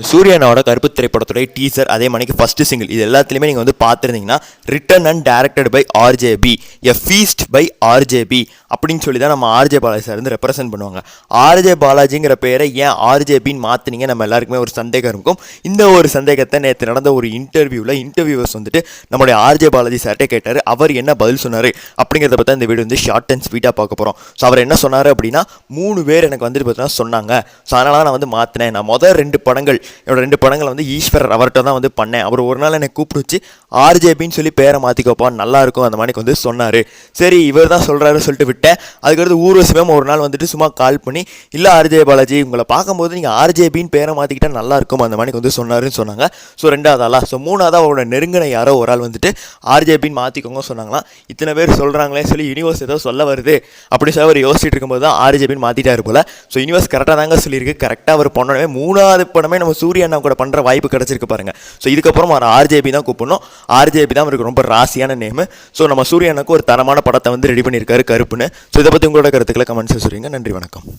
சூர்யானோட கருப்பு திரைப்படத்துடைய டீசர் அதே மணிக்கு ஃபர்ஸ்ட் சிங்கிள் இது எல்லாத்துலேயுமே நீங்கள் வந்து பார்த்துருந்தீங்கன்னா written and directed by RJB a feast by RJB அப்படின்னு சொல்லி தான் நம்ம ஆர்ஜே பாலாஜி சார் வந்து ரெப்ரசென்ட் பண்ணுவாங்க. ஆர்ஜே பாலாஜிங்கிற பேரை ஏன் ஆர்ஜேபின்னு மாற்றினீங்க நம்ம எல்லாருக்குமே ஒரு சந்தேகம் இருக்கும். இந்த ஒரு சந்தேகத்தை நேற்று நடந்த ஒரு இன்டர்வியூவர்ஸ் வந்துட்டு நம்மளுடைய ஆர்ஜே பாலாஜி சார்ட்டே கேட்டார். அவர் என்ன பதில் சொன்னார் அப்படிங்கிறத பற்றி இந்த வீடியோ வந்து ஷார்ட் அண்ட் ஸ்வீட்டாக பார்க்க போகிறோம். ஸோ அவர் என்ன சொன்னார் அப்படின்னா 3 பேர் எனக்கு வந்துட்டு பார்த்தீங்கன்னா சொன்னாங்க. ஸோ அதனால் நான் வந்து மாற்றினேன். நான் முதல் 2 படங்கள் என்னோட 2 படங்களை வந்து ஈஸ்வரர் அவர்கிட்ட தான் வந்து பண்ணேன். அவர் ஒரு நாள் என்னை கூப்பிட்டு வச்சு ஆர்ஜேபின்னு சொல்லி பேரை மாற்றிக்கோப்பா நல்லாயிருக்கும் அந்த மாதிரி வந்து சொன்னார். சரி இவர் தான் சொல்கிறாரு சொல்லிட்டு விட்டேன். அதுக்கடுத்து ஊர்வசிவம் ஒரு நாள் வந்துட்டு சும்மா கால் பண்ணி இல்லை ஆர்ஜே பாலாஜி உங்களை பார்க்கும்போது நீங்கள் ஆர்ஜேபின்னு பேரை மாற்றிக்கிட்டால் நல்லாயிருக்கும் அந்த மாதிரி வந்து சொன்னாருன்னு சொன்னாங்க. ஸோ 2வது ஆளா. ஸோ 3வது அவரோட நெருங்கின யாரோ ஒரு ஆள் வந்துட்டு ஆர்ஜேபின்னு மாற்றிக்கோங்க சொன்னாங்களாம். இத்தனை பேர் சொல்கிறாங்களே சொல்லி யூனிவர்ஸ் ஏதோ சொல்ல வருது அப்படின்னு சொல்லி அவர் யோசிச்சுட்டு இருக்கும்போது தான் ஆர்ஜேபின்னு மாற்றிட்டாரு போல். ஸோ யூனிவர்ஸ் கரெக்டாக தாங்க சொல்லியிருக்கு. கரெக்டாக அவர் பண்ணவே 3வது படமே நம்ம சூர்யா அண்ணா கூட பண்ணுற வாய்ப்பு கிடச்சிருக்கு பாருங்க. ஸோ இதுக்கப்புறம் அவர் ஆர்ஜேபி தான் கூப்பிடணும். ஆர்ஜேபி தான் அவருக்கு ரொம்ப ராசியான நேமு. ஸோ நம்ம சூர்யா அண்ணாக்கு ஒரு தரமான படத்தை வந்து ரெடி பண்ணியிருக்காரு கருப்புன்னு. ஸோ இதை பற்றி உங்களோட கருத்துக்களை கமெண்ட்ஸ் சொல்லுங்க. நன்றி வணக்கம்.